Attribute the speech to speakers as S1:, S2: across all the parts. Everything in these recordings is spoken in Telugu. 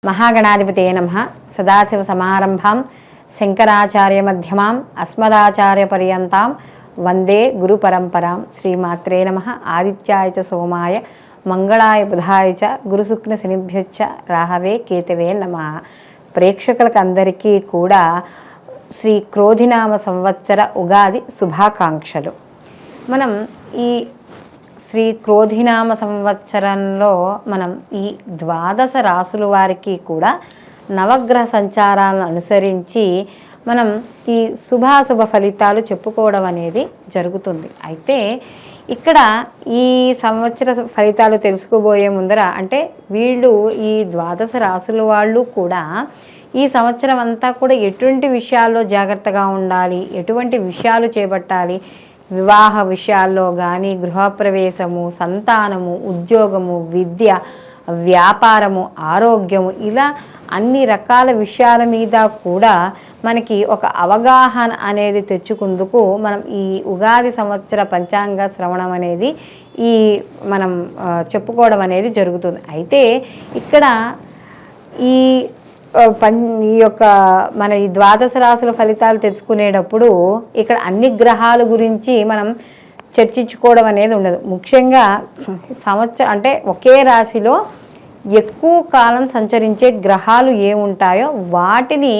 S1: महागणाधिपतये नमः। सदाशिवसमारम्भां शङ्कराचार्यमध्यमाम् अस्मदाचार्यपर्यन्तां वन्दे गुरुपरम्परां। श्रीमात्रे नमः। आदित्याय च सोमाय मंगళాయ బుధాయ చ గురుశుక్ర శనిభ్యశ్చ రాహవే కేతవే నమః. ప్రేక్షకులకు అందరికీ కూడా శ్రీ క్రోధినామ సంవత్సర ఉగాది శుభాకాంక్షలు. మనం ఈ శ్రీ క్రోధినామ సంవత్సరంలో మనం ఈ ద్వాదశ రాసుల వారికి కూడా నవగ్రహ సంచారాలను అనుసరించి మనం ఈ శుభాశుభ ఫలితాలు చెప్పుకోవడం అనేది జరుగుతుంది. అయితే ఇక్కడ ఈ సంవత్సర ఫలితాలు తెలుసుకోబోయే ముందర అంటే వీళ్ళు ఈ ద్వాదశ రాసుల వాళ్ళు కూడా ఈ సంవత్సరం అంతా కూడా ఎటువంటి విషయాల్లో జాగ్రత్తగా ఉండాలి, ఎటువంటి విషయాలు చేపట్టాలి, వివాహ విషయాల్లో కానీ గృహప్రవేశము, సంతానము, ఉద్యోగము, విద్య, వ్యాపారము, ఆరోగ్యము, ఇలా అన్ని రకాల విషయాల మీద కూడా మనకి ఒక అవగాహన అనేది తెచ్చుకుందుకు మనం ఈ ఉగాది సంవత్సర పంచాంగ శ్రవణం అనేది మనం చెప్పుకోవడం అనేది జరుగుతుంది. అయితే ఇక్కడ ఈ యొక్క మన ఈ ద్వాదశ రాశుల ఫలితాలు తెలుసుకునేటప్పుడు ఇక్కడ అన్ని గ్రహాల గురించి మనం చర్చించుకోవడం అనేది ఉండదు. ముఖ్యంగా సంవత్సరం అంటే ఒకే రాశిలో ఎక్కువ కాలం సంచరించే గ్రహాలు ఏముంటాయో వాటిని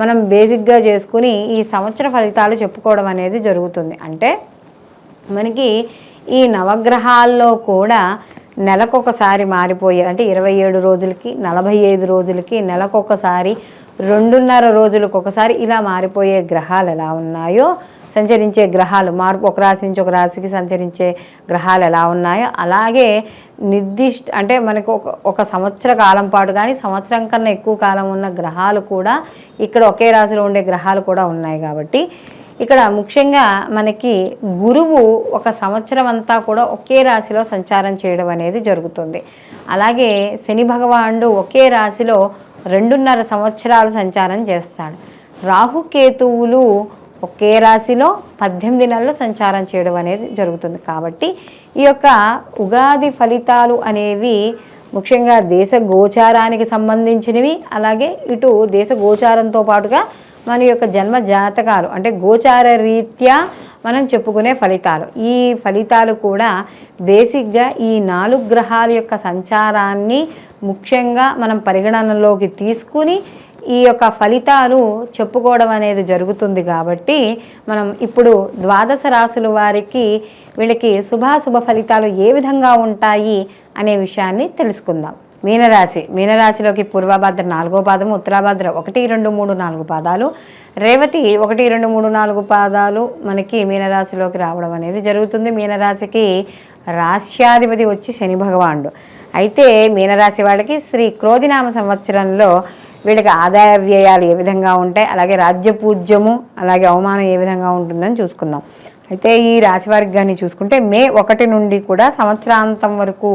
S1: మనం బేసిక్గా చేసుకుని ఈ సంవత్సర ఫలితాలు చెప్పుకోవడం అనేది జరుగుతుంది. అంటే మనకి ఈ నవగ్రహాల్లో కూడా నెలకొకసారి మారిపోయే అంటే 27 రోజులకి 45 రోజులకి నెలకొకసారి 2.5 రోజులకు ఒకసారి ఇలా మారిపోయే గ్రహాలు ఎలా ఉన్నాయో, సంచరించే గ్రహాలు మార్పు ఒక రాశి నుంచి ఒక రాశికి సంచరించే గ్రహాలు ఎలా ఉన్నాయో అలాగే నిర్దిష్ట అంటే మనకు ఒక సంవత్సర కాలం పాటు కానీ సంవత్సరం కన్నా ఎక్కువ కాలం ఉన్న గ్రహాలు కూడా ఇక్కడ ఒకే రాశిలో ఉండే గ్రహాలు కూడా ఉన్నాయి. కాబట్టి ఇక్కడ ముఖ్యంగా మనకి గురువు ఒక సంవత్సరం అంతా కూడా ఒకే రాశిలో సంచారం చేయడం అనేది జరుగుతుంది. అలాగే శని భగవానుడు ఒకే రాశిలో 2.5 సంవత్సరాలు సంచారం చేస్తాడు. రాహుకేతువులు ఒకే రాశిలో 18 నెలలు సంచారం చేయడం అనేది జరుగుతుంది. కాబట్టి ఈ యొక్క ఉగాది ఫలితాలు అనేవి ముఖ్యంగా దేశ గోచారానికి సంబంధించినవి, అలాగే ఇటు దేశ గోచారంతో పాటుగా మన యొక్క జన్మ జాతకాలు అంటే గోచార రీత్యా మనం చెప్పుకునే ఫలితాలు. ఈ ఫలితాలు కూడా బేసిక్గా ఈ 4 గ్రహాల యొక్క సంచారాన్ని ముఖ్యంగా మనం పరిగణనలోకి తీసుకుని ఈ యొక్క ఫలితాలు చెప్పుకోవడం అనేది జరుగుతుంది. కాబట్టి మనం ఇప్పుడు ద్వాదశ రాశుల వారికి వీళ్ళకి శుభాశుభ ఫలితాలు ఏ విధంగా ఉంటాయి అనే విషయాన్ని తెలుసుకుందాం. మీనరాశిలోకి పూర్వభద్ర 4వ పాదము, ఉత్తరాభద్ర 1, 2, 3, 4 పాదాలు, రేవతి 1, 2, 3, 4 పాదాలు మనకి మీనరాశిలోకి రావడం అనేది జరుగుతుంది. మీనరాశికి రాశ్యాధిపతి వచ్చి శని భగవానుడు. అయితే మీనరాశి వాళ్ళకి శ్రీ క్రోధినామ సంవత్సరంలో వీళ్ళకి ఆదాయ వ్యయాలు ఏ విధంగా ఉంటాయి, అలాగే రాజ్యపూజ్యము అలాగే అవమానం ఏ విధంగా ఉంటుందని చూసుకుందాం. అయితే ఈ రాశి వారికి కానీ చూసుకుంటే మే 1 నుండి కూడా సంవత్సరాంతం వరకు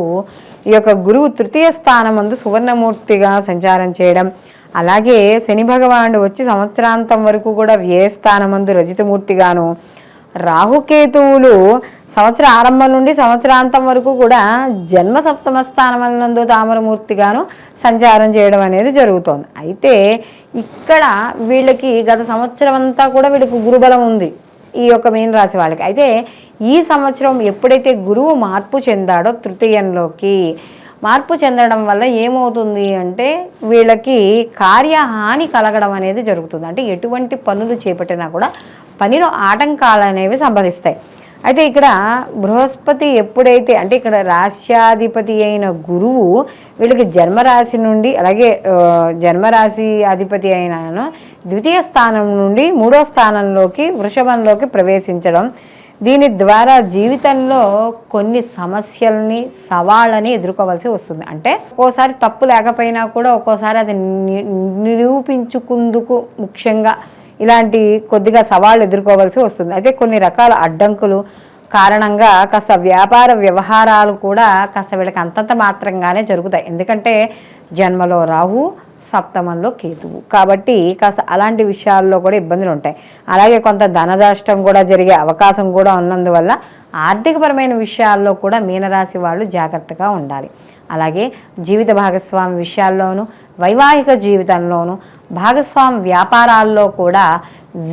S1: ఈ యొక్క గురువు 3వ స్థానమందు సువర్ణమూర్తిగా సంచారం చేయడం, అలాగే శని భగవానుడు వచ్చి సంవత్సరాంతం వరకు కూడా వ్యయస్థానమందు రజితమూర్తిగాను, రాహుకేతువులు సంవత్సర ఆరంభం నుండి సంవత్సరాంతం వరకు కూడా జన్మ సప్తమ స్థానమందు తామరమూర్తిగాను సంచారం చేయడం అనేది జరుగుతోంది. అయితే ఇక్కడ వీళ్ళకి గత సంవత్సరం అంతా కూడా వీళ్ళకి గురుబలం ఉంది ఈ యొక్క మీన రాశి వాళ్ళకి. అయితే ఈ సంవత్సరం ఎప్పుడైతే గురువు మార్పు చెందాడో తృతీయంలోకి మార్పు చెందడం వల్ల ఏమవుతుంది అంటే వీళ్ళకి కార్యహాని కలగడం అనేది జరుగుతుంది. అంటే ఎటువంటి పనులు చేపట్టినా కూడా పనిలో ఆటంకాలు అనేవి సంభవిస్తాయి. అయితే ఇక్కడ బృహస్పతి ఎప్పుడైతే అంటే ఇక్కడ రాశ్యాధిపతి అయిన గురువు వీళ్ళకి జన్మరాశి నుండి అలాగే జన్మరాశి అధిపతి అయిన 2వ స్థానం నుండి 3వ స్థానంలోకి వృషభంలోకి ప్రవేశించడం, దీని ద్వారా జీవితంలో కొన్ని సమస్యల్ని సవాళ్ళని ఎదుర్కోవాల్సి వస్తుంది. అంటే ఒక్కోసారి తప్పు లేకపోయినా కూడా ఒక్కోసారి అది నిరూపించుకుందుకు ముఖ్యంగా ఇలాంటి కొద్దిగా సవాళ్ళు ఎదుర్కోవాల్సి వస్తుంది. అయితే కొన్ని రకాల అడ్డంకులు కారణంగా కాస్త వ్యాపార వ్యవహారాలు కూడా కాస్త వీళ్ళకి అంతంత మాత్రంగానే జరుగుతాయి. ఎందుకంటే జన్మలో రాహు, సప్తమంలో కేతువు, కాబట్టి కాస్త అలాంటి విషయాల్లో కూడా ఇబ్బందులు ఉంటాయి. అలాగే కొంత ధనదాష్టం కూడా జరిగే అవకాశం కూడా ఉన్నందువల్ల ఆర్థికపరమైన విషయాల్లో కూడా మీనరాశి వాళ్ళు జాగ్రత్తగా ఉండాలి. అలాగే జీవిత భాగస్వామి విషయాల్లోనూ, వైవాహిక జీవితంలోనూ, భాగస్వామి వ్యాపారాల్లో కూడా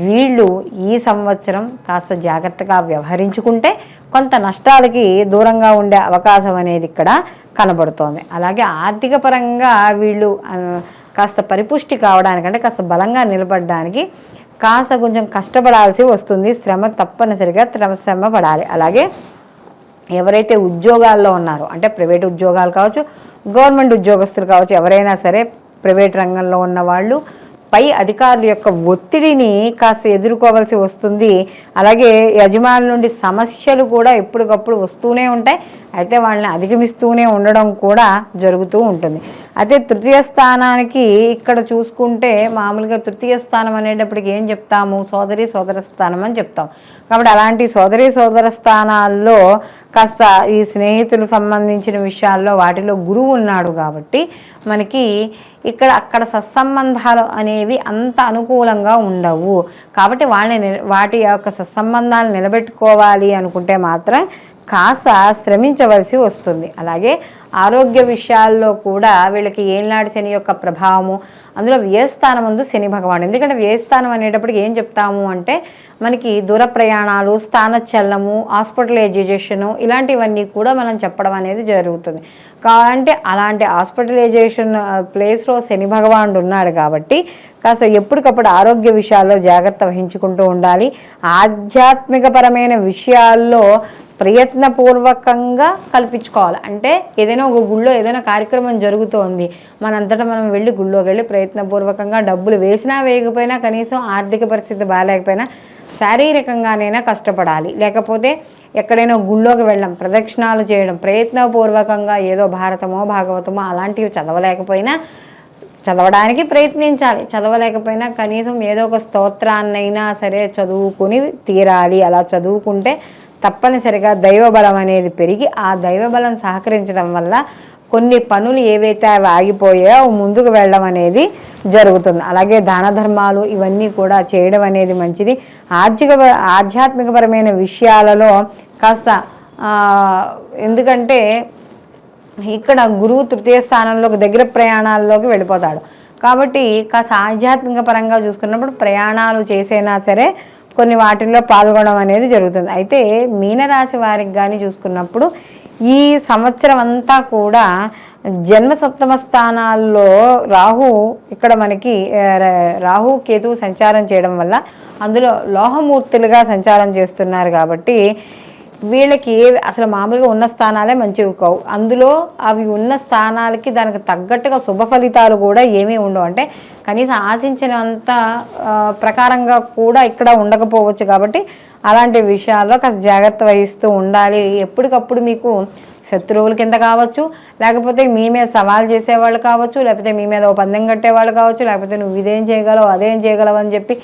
S1: వీళ్ళు ఈ సంవత్సరం కాస్త జాగ్రత్తగా వ్యవహరించుకుంటే కొంత నష్టాలకి దూరంగా ఉండే అవకాశం అనేది ఇక్కడ కనబడుతోంది. అలాగే ఆర్థిక పరంగా వీళ్ళు కాస్త పరిపుష్టి కావడానికంటే కాస్త బలంగా నిలబడడానికి కాస్త కొంచెం కష్టపడాల్సి వస్తుంది. శ్రమ తప్పనిసరిగా శ్రమ పడాలి. అలాగే ఎవరైతే ఉద్యోగాల్లో ఉన్నారో, అంటే ప్రైవేట్ ఉద్యోగాలు కావచ్చు, గవర్నమెంట్ ఉద్యోగస్తులు కావచ్చు, ఎవరైనా సరే ప్రైవేట్ రంగంలో ఉన్న వాళ్ళు పై అధికారుల యొక్క ఒత్తిడిని కాస్త ఎదుర్కోవాల్సి వస్తుంది. అలాగే యజమానుల నుండి సమస్యలు కూడా ఎప్పటికప్పుడు వస్తూనే ఉంటాయి. అయితే వాళ్ళని అధిగమిస్తూనే ఉండడం కూడా జరుగుతూ ఉంటుంది. అయితే తృతీయ స్థానానికి ఇక్కడ చూసుకుంటే మామూలుగా తృతీయ స్థానం అనేటప్పటికి ఏం చెప్తాము, సోదరి సోదర స్థానం అని చెప్తాం. కాబట్టి అలాంటి సోదరి సోదర స్థానాల్లో కాస్త ఈ స్నేహితులు సంబంధించిన విషయాల్లో వాటిలో గురువు ఉన్నాడు కాబట్టి మనకి ఇక్కడ అక్కడ సత్సంబంధాలు అనేవి అంత అనుకూలంగా ఉండవు. కాబట్టి వాటి యొక్క సత్సంబంధాలు నిలబెట్టుకోవాలి అనుకుంటే మాత్రం కాస్త శ్రమించవలసి వస్తుంది. అలాగే ఆరోగ్య విషయాల్లో కూడా వీళ్ళకి ఏళ్ళనాటి శని యొక్క ప్రభావము, అందులో వ్యయస్థానం ముందు శని భగవానుడు. ఎందుకంటే వ్యయస్థానం అనేటప్పటికి ఏం చెప్తాము అంటే మనకి దూర ప్రయాణాలు, స్థానచలనము, హాస్పిటలైజేషను ఇలాంటివన్నీ కూడా మనం చెప్పడం అనేది జరుగుతుంది. కాబట్టి అలాంటి హాస్పిటలైజేషన్ ప్లేస్లో శని భగవానుడు ఉన్నాడు కాబట్టి కాస్త ఎప్పటికప్పుడు ఆరోగ్య విషయాల్లో జాగ్రత్త వహించుకుంటూ ఉండాలి. ఆధ్యాత్మికపరమైన విషయాల్లో ప్రయత్నపూర్వకంగా కల్పించుకోవాలి. అంటే ఏదైనా ఒక గుళ్ళో ఏదైనా కార్యక్రమం జరుగుతోంది, మనంతటా మనం వెళ్ళి గుళ్ళోకి వెళ్ళి ప్రయత్నపూర్వకంగా డబ్బులు వేసినా వేయకపోయినా, కనీసం ఆర్థిక పరిస్థితి బాగాలేకపోయినా శారీరకంగానైనా కష్టపడాలి. లేకపోతే ఎక్కడైనా గుళ్ళోకి వెళ్ళడం, ప్రదక్షిణాలు చేయడం, ప్రయత్నపూర్వకంగా ఏదో భారతమో భాగవతమో అలాంటివి చదవడానికి ప్రయత్నించాలి. చదవలేకపోయినా కనీసం ఏదో ఒక స్తోత్రాన్నైనా సరే చదువుకుని తీరాలి. అలా చదువుకుంటే తప్పనిసరిగా దైవబలం అనేది పెరిగి ఆ దైవబలం సహకరించడం వల్ల కొన్ని పనులు ఏవైతే అవి ఆగిపోయాయో ముందుకు వెళ్ళడం అనేది జరుగుతుంది. అలాగే దాన ధర్మాలు ఇవన్నీ కూడా చేయడం అనేది మంచిది. ఆధ్యాత్మికపరమైన విషయాలలో కాస్త ఎందుకంటే ఇక్కడ గురువు తృతీయ స్థానంలోకి దగ్గర ప్రయాణాల్లోకి వెళ్ళిపోతాడు కాబట్టి కాస్త ఆధ్యాత్మిక పరంగా చూసుకున్నప్పుడు ప్రయాణాలు చేసైనా సరే కొన్ని వాటిల్లో పాల్గొనడం అనేది జరుగుతుంది. అయితే మీనరాశి వారికి కానీ చూసుకున్నప్పుడు ఈ సంవత్సరం అంతా కూడా జన్మ సప్తమ స్థానాల్లో ఇక్కడ మనకి రాహు కేతువు సంచారం చేయడం వల్ల అందులో లోహమూర్తులుగా సంచారం చేస్తున్నారు కాబట్టి వీళ్ళకి అసలు మామూలుగా ఉన్న స్థానాలే మంచివి కావు. అందులో అవి ఉన్న స్థానాలకి దానికి తగ్గట్టుగా శుభ ఫలితాలు కూడా ఏమీ ఉండవు. అంటే కనీసం ఆశించినంత ప్రకారంగా కూడా ఇక్కడ ఉండకపోవచ్చు. కాబట్టి అలాంటి విషయాల్లో కాస్త జాగ్రత్త వహిస్తూ ఉండాలి. ఎప్పటికప్పుడు మీకు శత్రువుల కింద కావచ్చు, లేకపోతే మీ మీద సవాల్ చేసేవాళ్ళు కావచ్చు, లేకపోతే మీ మీద ఓ పందెం కట్టేవాళ్ళు కావచ్చు, లేకపోతే నువ్వు ఇదేం చేయగలవు అదేం చేయగలవు అని చెప్పి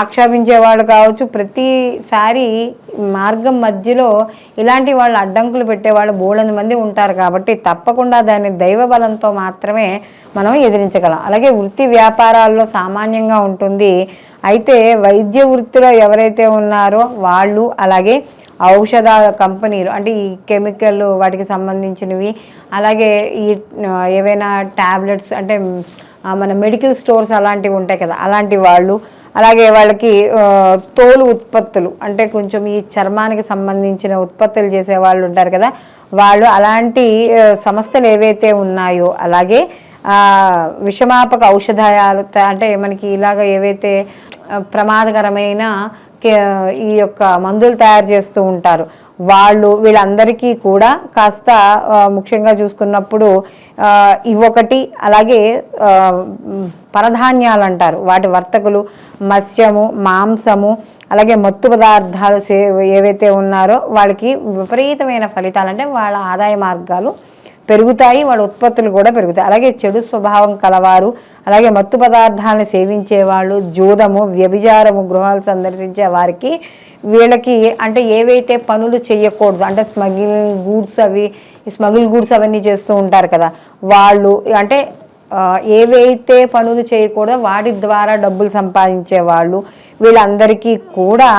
S1: ఆక్షేపించేవాళ్ళు కావచ్చు. ప్రతిసారి మార్గం మధ్యలో ఇలాంటి వాళ్ళు అడ్డంకులు పెట్టేవాళ్ళు బోలెడు మంది ఉంటారు. కాబట్టి తప్పకుండా దాన్ని దైవ బలంతో మాత్రమే మనం ఎదిరించగలం. అలాగే వృత్తి వ్యాపారాల్లో సామాన్యంగా ఉంటుంది. అయితే వైద్య వృత్తిలో ఎవరైతే ఉన్నారో వాళ్ళు, అలాగే ఔషధ కంపెనీలు అంటే ఈ కెమికల్ వాటికి సంబంధించినవి, అలాగే ఈ ఏవైనా ట్యాబ్లెట్స్ అంటే మన మెడికల్ స్టోర్స్ అలాంటివి ఉంటాయి కదా, అలాంటి వాళ్ళు, అలాగే వాళ్ళకి తోలు ఉత్పత్తులు అంటే కొంచెం ఈ చర్మానికి సంబంధించిన ఉత్పత్తులు చేసే వాళ్ళు ఉంటారు కదా, వాళ్ళు అలాంటి సంస్థలు ఏవైతే ఉన్నాయో, అలాగే విషమాపక ఔషధాలు అంటే మనకి ఇలాగ ఏవైతే ప్రమాదకరమైన ఈ యొక్క మందులు తయారు చేస్తూ ఉంటారు వీళ్ళందరికీ కూడా కాస్త ముఖ్యంగా చూసుకున్నప్పుడు ఇవొకటి, అలాగే పరధాన్యాలు అంటారు వాటి వర్తకులు, మత్స్యము, మాంసము, అలాగే మత్తు పదార్థాలు ఏవైతే ఉన్నారో వాళ్ళకి విపరీతమైన ఫలితాలు, అంటే వాళ్ళ ఆదాయ మార్గాలు పెరుగుతాయి, వాళ్ళ ఉత్పత్తులు కూడా పెరుగుతాయి. అలాగే చెడు స్వభావం కలవారు, అలాగే మత్తు పదార్థాలను సేవించేవాళ్ళు, జూదము, వ్యభిచారము, గృహాలు సందర్శించే వారికి వీళ్ళకి అంటే ఏవైతే పనులు చేయకూడదు అంటే స్మగుల్ గూడ్స్ అవన్నీ చేస్తూ ఉంటారు కదా, వాళ్ళు అంటే ఏవైతే పనులు చేయకూడదో వాటి ద్వారా డబ్బులు సంపాదించే వాళ్ళు వీళ్ళందరికీ కూడా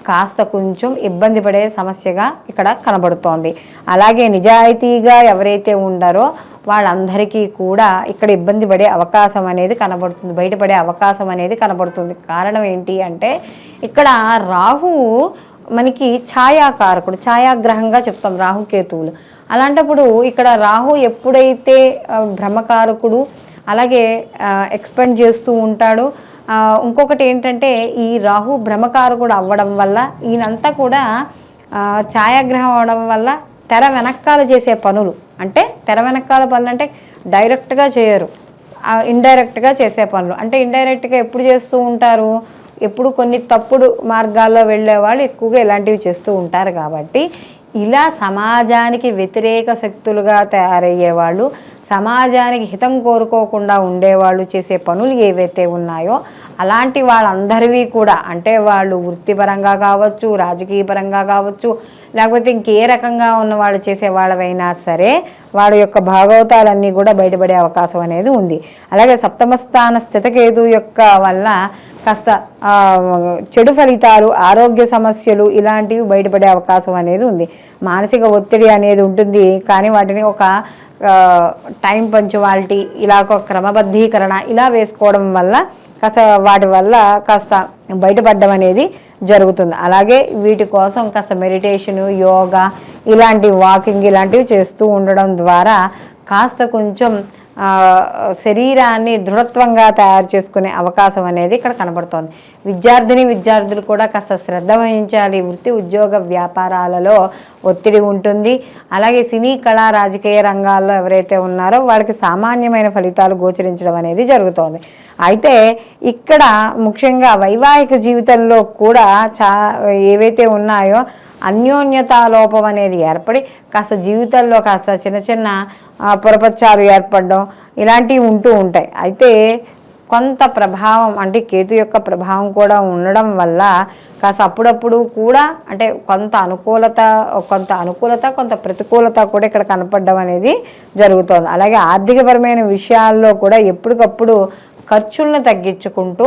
S1: కాస్త కొంచెం ఇబ్బంది పడే సమస్యగా ఇక్కడ కనబడుతోంది. అలాగే నిజాయితీగా ఎవరైతే ఉండారో వాళ్ళందరికీ కూడా ఇక్కడ ఇబ్బంది పడే అవకాశం అనేది కనబడుతుంది, బయటపడే అవకాశం అనేది కనబడుతుంది. కారణం ఏంటి అంటే ఇక్కడ రాహువు మనకి ఛాయాకారకుడు, ఛాయాగ్రహంగా చెప్తాం రాహుకేతువులు. అలాంటప్పుడు ఇక్కడ రాహు ఎప్పుడైతే భ్రమకారకుడు, అలాగే ఎక్స్పెండ్ చేస్తూ ఉంటాడు. ఇంకొకటి ఏంటంటే ఈ రాహు భ్రమకారకుడు అవ్వడం వల్ల ఈయనంతా కూడా ఛాయాగ్రహం అవ్వడం వల్ల తెర వెనకాల చేసే పనులు, అంటే తెర వెనకాల పనులు అంటే డైరెక్ట్గా చేయరు, ఇండైరెక్ట్గా చేసే పనులు. అంటే ఇండైరెక్ట్గా ఎప్పుడు చేస్తూ ఉంటారు, ఎప్పుడు కొన్ని తప్పుడు మార్గాల్లో వెళ్ళే వాళ్ళు ఎక్కువగా ఇలాంటివి చేస్తూ ఉంటారు. కాబట్టి ఇలా సమాజానికి వ్యతిరేక శక్తులుగా తయారయ్యేవాళ్ళు, సమాజానికి హితం కోరుకోకుండా ఉండేవాళ్ళు చేసే పనులు ఏవైతే ఉన్నాయో అలాంటి వాళ్ళందరివి కూడా, అంటే వాళ్ళు వృత్తిపరంగా కావచ్చు, రాజకీయ పరంగా కావచ్చు, లేకపోతే ఇంకే రకంగా ఉన్న వాళ్ళు చేసే వాళ్ళవైనా సరే వాళ్ళ యొక్క భాగవతాలన్నీ కూడా బయటపడే అవకాశం అనేది ఉంది. అలాగే సప్తమ స్థాన స్థితకేతు యొక్క వల్ల కాస్త చెడు ఫలితాలు, ఆరోగ్య సమస్యలు ఇలాంటివి బయటపడే అవకాశం అనేది ఉంది. మానసిక ఒత్తిడి అనేది ఉంటుంది, కానీ వాటిని ఒక టైం పంచువాలిటీ, ఇలా ఒక క్రమబద్ధీకరణ ఇలా వేసుకోవడం వల్ల కాస్త వాటి వల్ల కాస్త బయటపడడం అనేది జరుగుతుంది. అలాగే వీటి కోసం కాస్త మెడిటేషను, యోగా, ఇలాంటి వాకింగ్ ఇలాంటివి చేస్తూ ఉండడం ద్వారా కాస్త కొంచెం శరీరాన్ని దృఢత్వంగా తయారు చేసుకునే అవకాశం అనేది ఇక్కడ కనబడుతోంది. విద్యార్థులు కూడా కాస్త శ్రద్ధ వహించాలి. వృత్తి ఉద్యోగ వ్యాపారాలలో ఒత్తిడి ఉంటుంది. అలాగే సినీ కళా రాజకీయ రంగాల్లో ఎవరైతే ఉన్నారో వాళ్ళకి సామాన్యమైన ఫలితాలు గోచరించడం అనేది జరుగుతోంది. అయితే ఇక్కడ ముఖ్యంగా వైవాహిక జీవితంలో కూడా ఏవైతే ఉన్నాయో అన్యోన్యతాలోపం అనేది ఏర్పడి కాస్త జీవితంలో కాస్త చిన్న చిన్న పొరపచ్చాలు ఏర్పడడం ఇలాంటివి ఉంటూ ఉంటాయి. అయితే కొంత ప్రభావం, అంటే కేతు యొక్క ప్రభావం కూడా ఉండడం వల్ల కాస్త అప్పుడప్పుడు కూడా అంటే కొంత అనుకూలత కొంత ప్రతికూలత కూడా ఇక్కడ కనపడడం అనేది జరుగుతుంది. అలాగే ఆర్థికపరమైన విషయాల్లో కూడా ఎప్పటికప్పుడు ఖర్చులను తగ్గించుకుంటూ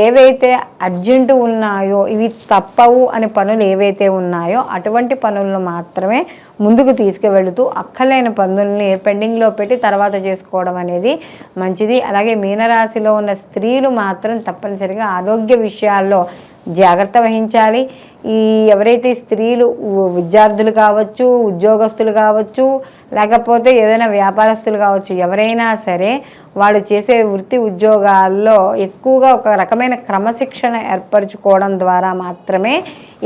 S1: ఏవైతే అర్జెంటు ఉన్నాయో, ఇవి తప్పవు అనే పనులు ఏవైతే ఉన్నాయో అటువంటి పనులను మాత్రమే ముందుకు తీసుకువెళుతూ అక్కర్లేని పనుల్ని పెండింగ్లో పెట్టి తర్వాత చేసుకోవడం అనేది మంచిది. అలాగే మీనరాశిలో ఉన్న స్త్రీలు మాత్రం తప్పనిసరిగా ఆరోగ్య విషయాల్లో జాగ్రత్త వహించాలి. ఈ ఎవరైతే స్త్రీలు విద్యార్థులు కావచ్చు, ఉద్యోగస్తులు కావచ్చు, లేకపోతే ఏదైనా వ్యాపారస్తులు కావచ్చు, ఎవరైనా సరే వాళ్ళు చేసే వృత్తి ఉద్యోగాల్లో ఎక్కువగా ఒక రకమైన క్రమశిక్షణ ఏర్పరచుకోవడం ద్వారా మాత్రమే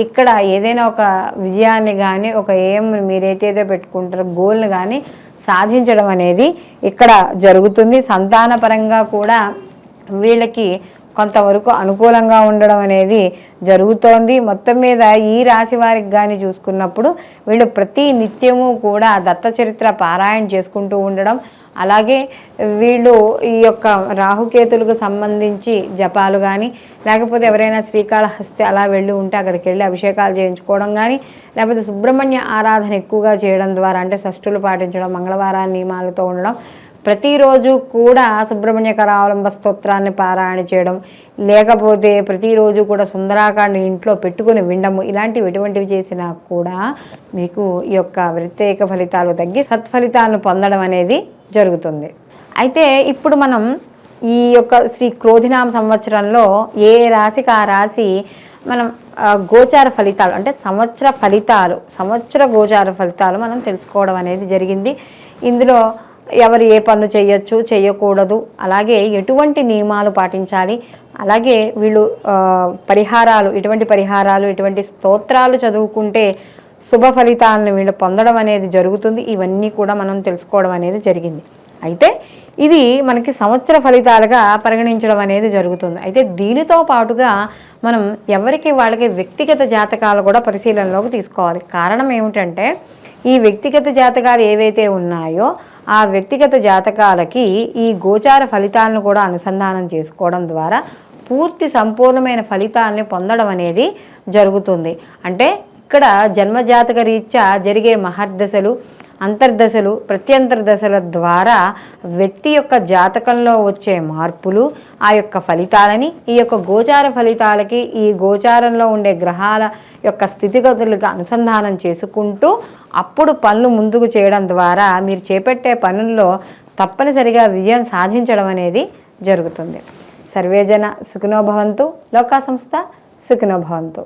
S1: ఇక్కడ ఏదైనా ఒక విజయాన్ని కానీ, ఒక మీరైతే పెట్టుకుంటారో గోల్ని కానీ సాధించడం అనేది ఇక్కడ జరుగుతుంది. సంతానపరంగా కూడా వీళ్ళకి కొంతవరకు అనుకూలంగా ఉండడం అనేది జరుగుతోంది. మొత్తం మీద ఈ రాశి వారికి కానీ చూసుకున్నప్పుడు వీళ్ళు ప్రతి నిత్యము కూడా దత్త చరిత్ర పారాయణ చేసుకుంటూ ఉండడం, అలాగే వీళ్ళు ఈ యొక్క రాహుకేతులకు సంబంధించి జపాలు కానీ, లేకపోతే ఎవరైనా శ్రీకాళహస్తి అలా వెళ్ళి ఉంటే అక్కడికి వెళ్ళి అభిషేకాలు చేయించుకోవడం కానీ, లేకపోతే సుబ్రహ్మణ్య ఆరాధన ఎక్కువగా చేయడం ద్వారా, అంటే షష్ఠులు పాటించడం, మంగళవారాన్ని నియమాలతో ఉండడం, ప్రతిరోజు కూడా సుబ్రహ్మణ్య కరావలంబ స్తోత్రాన్ని పారాయణ చేయడం, లేకపోతే ప్రతిరోజు కూడా సుందరాకాండ ఇంట్లో పెట్టుకుని వినడము, ఇలాంటివి ఎటువంటివి చేసినా కూడా మీకు ఈ యొక్క ప్రత్యేక ఫలితాలు తగ్గి సత్ఫలితాలను పొందడం అనేది జరుగుతుంది. అయితే ఇప్పుడు మనం ఈ యొక్క శ్రీ క్రోధినామ సంవత్సరంలో ఏ రాశికి ఆ రాశి మనం గోచార ఫలితాలు, అంటే సంవత్సర గోచార ఫలితాలు మనం తెలుసుకోవడం అనేది జరిగింది. ఇందులో ఎవరు ఏ పనులు చేయొచ్చు, చేయకూడదు, అలాగే ఎటువంటి నియమాలు పాటించాలి, అలాగే వీళ్ళు ఎటువంటి స్తోత్రాలు చదువుకుంటే శుభ ఫలితాలను వీళ్ళు పొందడం అనేది జరుగుతుంది. ఇవన్నీ కూడా మనం తెలుసుకోవడం అనేది జరిగింది. అయితే ఇది మనకి సంవత్సర ఫలితాలుగా పరిగణించడం అనేది జరుగుతుంది. అయితే దీనితో పాటుగా మనం ఎవరికి వాళ్ళకి వ్యక్తిగత జాతకాలు కూడా పరిశీలనలోకి తీసుకోవాలి. కారణం ఏమిటంటే ఈ వ్యక్తిగత జాతకాలు ఏవైతే ఉన్నాయో ఆ వ్యక్తిగత జాతకాలకి ఈ గోచార ఫలితాలను కూడా అనుసంధానం చేసుకోవడం ద్వారా సంపూర్ణమైన ఫలితాలని పొందడం అనేది జరుగుతుంది. అంటే ఇక్కడ జన్మజాతక రీత్యా జరిగే మహర్దశలు, అంతర్దశలు ప్రత్యంతర్దశల ద్వారా వ్యక్తి యొక్క జాతకంలో వచ్చే మార్పులు, ఆ యొక్క ఫలితాలని ఈ యొక్క గోచార ఫలితాలకి ఈ గోచారంలో ఉండే గ్రహాల యొక్క స్థితిగతులకు అనుసంధానం చేసుకుంటూ అప్పుడు పనులు ముందుకు చేయడం ద్వారా మీరు చేపట్టే పనుల్లో తప్పనిసరిగా విజయం సాధించడం అనేది జరుగుతుంది. సర్వేజన సుఖినో భవంతు, లోకా సంస్థ సుఖినో భవంతు.